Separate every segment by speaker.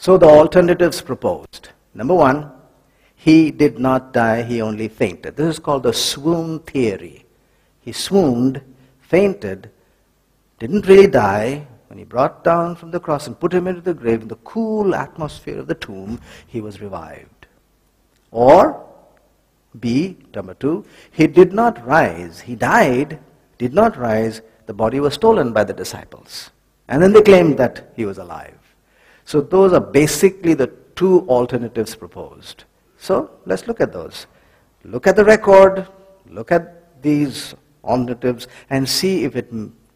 Speaker 1: So the alternatives proposed. Number one, he did not die, he only fainted. This is called the swoon theory. He swooned, fainted, didn't really die. When he brought down from the cross and put him into the grave, in the cool atmosphere of the tomb, he was revived. Or, B, number two, he did not rise. He died, did not rise. The body was stolen by the disciples. And then they claimed that he was alive. So those are basically the two alternatives proposed. So let's look at those. Look at the record, look at these alternatives, and see if it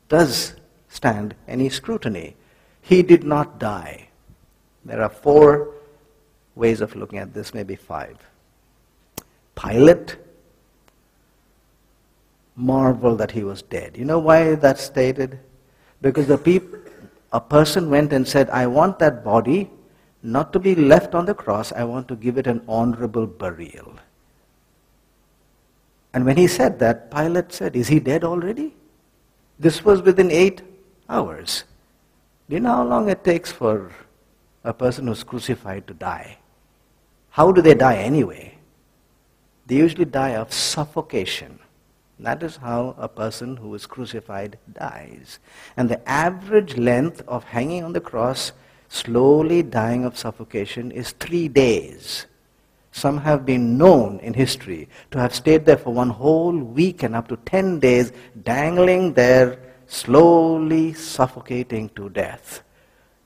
Speaker 1: does stand any scrutiny. He did not die. There are 4 ways of looking at this, maybe 5. Pilate marveled that he was dead. You know why that's stated? Because a person went and said, I want that body not to be left on the cross, I want to give it an honorable burial. And when he said that, Pilate said, is he dead already? This was within 8 hours. Do you know how long it takes for a person who's crucified to die? How do they die anyway? They usually die of suffocation. That is how a person who is crucified dies. And the average length of hanging on the cross, slowly dying of suffocation, is 3 days. Some have been known in history to have stayed there for 1 whole week and up to 10 days, dangling there, slowly suffocating to death.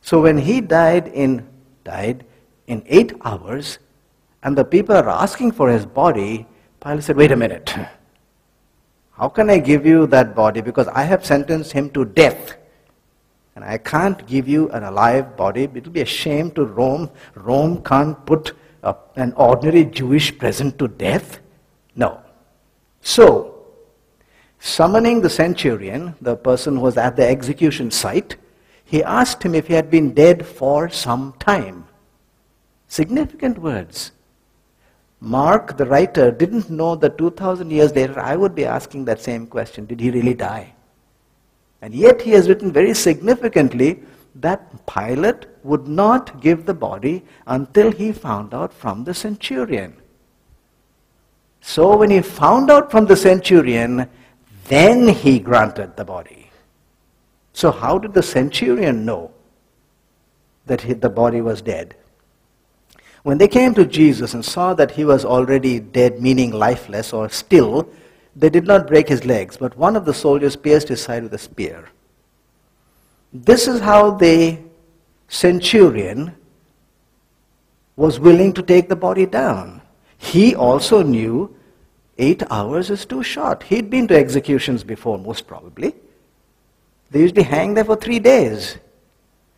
Speaker 1: So when he died in 8 hours, and the people are asking for his body, Pilate said, wait a minute. How can I give you that body? Because I have sentenced him to death. And I can't give you an alive body. It will be a shame to Rome. Rome can't put an ordinary Jewish peasant to death. No. So, summoning the centurion, the person who was at the execution site, he asked him if he had been dead for some time. Significant words. Mark, the writer, didn't know that 2,000 years later I would be asking that same question. Did he really die? And yet he has written very significantly that Pilate would not give the body until he found out from the centurion. So when he found out from the centurion, then he granted the body. So how did the centurion know that the body was dead? When they came to Jesus and saw that he was already dead, meaning lifeless or still, they did not break his legs, but one of the soldiers pierced his side with a spear. This is how the centurion was willing to take the body down. He also knew 8 hours is too short. He'd been to executions before, most probably. They usually hang there for 3 days.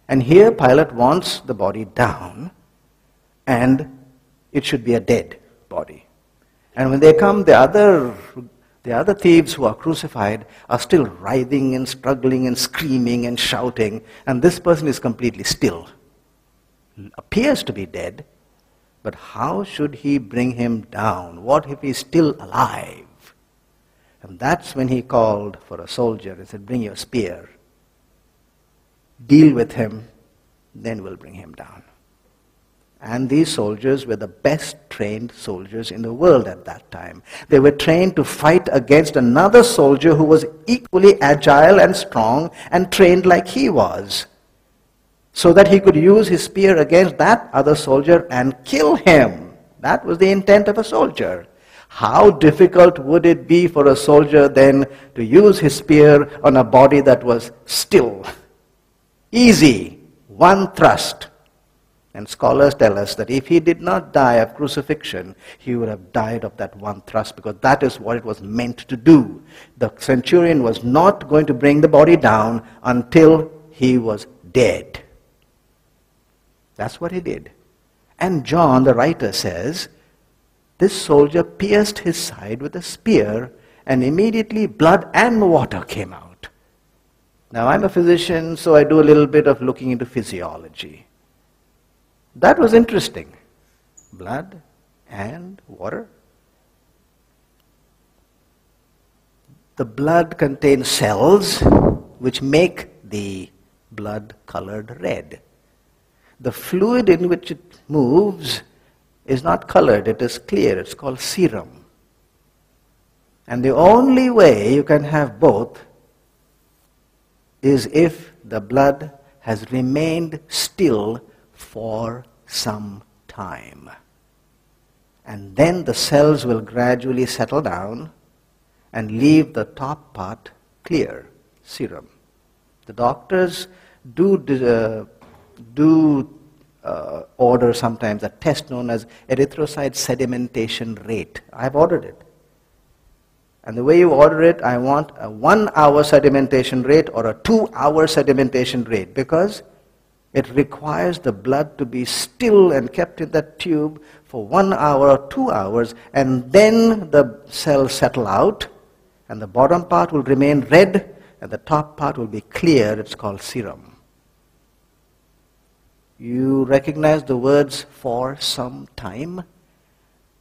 Speaker 1: And here Pilate wants the body down, and it should be a dead body. And when they come, the other thieves who are crucified are still writhing and struggling and screaming and shouting, and this person is completely still. Appears to be dead, but how should he bring him down? What if he's still alive? And that's when he called for a soldier and said, bring your spear. Deal with him, then we'll bring him down. And these soldiers were the best trained soldiers in the world at that time. They were trained to fight against another soldier who was equally agile and strong and trained like he was, so that he could use his spear against that other soldier and kill him. That was the intent of a soldier. How difficult would it be for a soldier then to use his spear on a body that was still? Easy, one thrust. And scholars tell us that if he did not die of crucifixion, he would have died of that one thrust, because that is what it was meant to do. The centurion was not going to bring the body down until he was dead. That's what he did. And John, the writer, says, this soldier pierced his side with a spear, and immediately blood and water came out. Now, I'm a physician, so I do a little bit of looking into physiology. That was interesting. Blood and water. The blood contains cells which make the blood colored red. the fluid in which it moves is not colored, it is clear. It's called serum. And the only way you can have both is if the blood has remained still for some time. And then the cells will gradually settle down and leave the top part clear, serum. The doctors do order sometimes a test known as erythrocyte sedimentation rate. I've ordered it. And the way you order it, I want a 1 hour sedimentation rate or a 2 hour sedimentation rate, because it requires the blood to be still and kept in that tube for 1 hour or 2 hours, and then the cells settle out, and the bottom part will remain red, and the top part will be clear. It's called serum. You recognize the words "for some time"?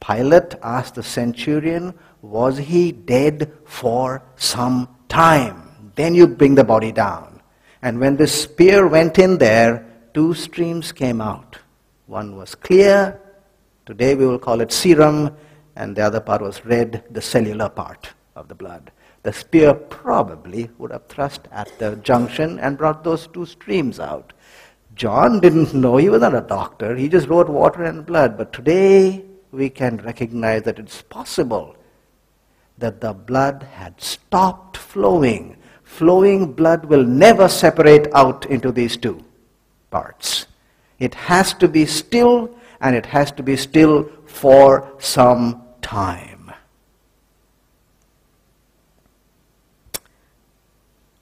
Speaker 1: Pilate asked the centurion, was he dead for some time? Then you bring the body down. And when the spear went in there, 2 streams came out. One was clear, today we will call it serum, and the other part was red, the cellular part of the blood. The spear probably would have thrust at the junction and brought those 2 streams out. John didn't know, he was not a doctor, he just wrote water and blood, but today we can recognize that it's possible that the blood had stopped flowing. Flowing blood will never separate out into these 2 parts. It has to be still, and it has to be still for some time.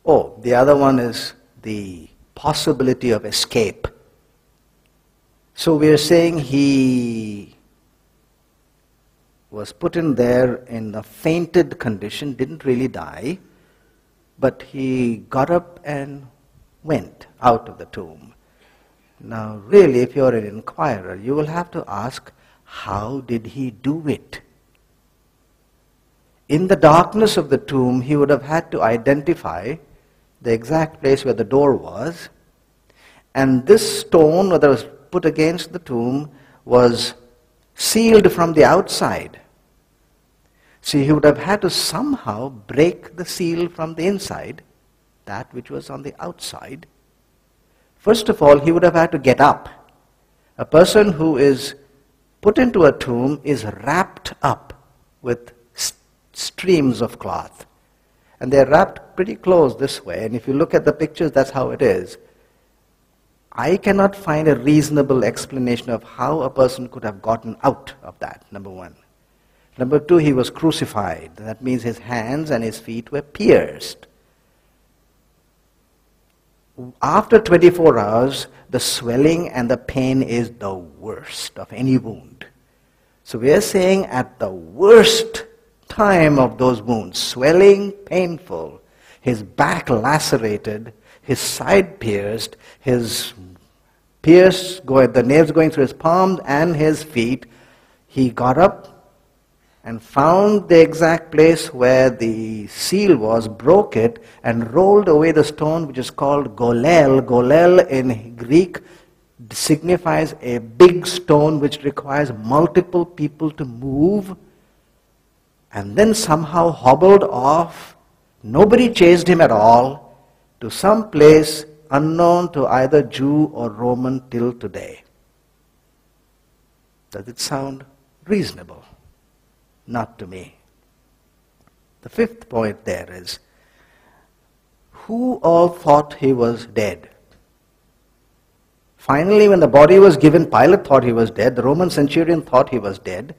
Speaker 1: Oh, the other one is the possibility of escape. So we are saying he was put in there in a fainted condition, didn't really die, but he got up and went out of the tomb. Now really, if you're an inquirer, you will have to ask, how did he do it? In the darkness of the tomb, he would have had to identify the exact place where the door was, and this stone that was put against the tomb was sealed from the outside. See, he would have had to somehow break the seal from the inside, that which was on the outside. First of all, he would have had to get up. A person who is put into a tomb is wrapped up with streams of cloth. And they're wrapped pretty close this way, and if you look at the pictures, that's how it is. I cannot find a reasonable explanation of how a person could have gotten out of that, number one. Number two, he was crucified. That means his hands and his feet were pierced. After 24 hours, the swelling and the pain is the worst of any wound. So we are saying at the worst time of those wounds, swelling, painful, his back lacerated, his side pierced, the nails going through his palms and his feet, he got up and found the exact place where the seal was, broke it, and rolled away the stone, which is called golel. Golel in Greek signifies a big stone which requires multiple people to move, and then somehow hobbled off. Nobody chased him at all to some place unknown to either Jew or Roman till today. Does it sound reasonable? Not to me. The fifth point there is, who all thought he was dead? Finally, when the body was given, Pilate thought he was dead, the Roman centurion thought he was dead,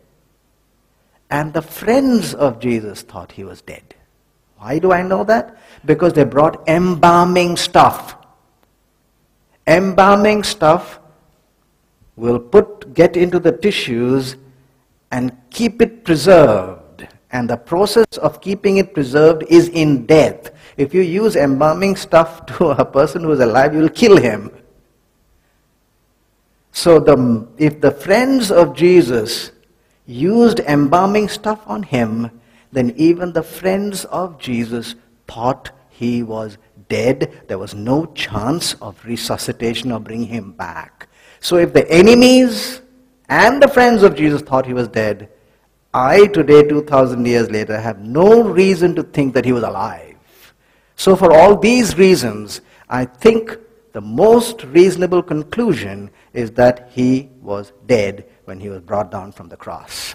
Speaker 1: and the friends of Jesus thought he was dead. Why do I know that? Because they brought embalming stuff. Embalming stuff will get into the tissues and keep it preserved. And the process of keeping it preserved is in death. If you use embalming stuff to a person who is alive, you will kill him. So if the friends of Jesus used embalming stuff on him, then even the friends of Jesus thought he was dead. There was no chance of resuscitation or bringing him back. So if the enemies and the friends of Jesus thought he was dead, I today, 2,000 years later, have no reason to think that he was alive. So for all these reasons, I think the most reasonable conclusion is that he was dead when he was brought down from the cross.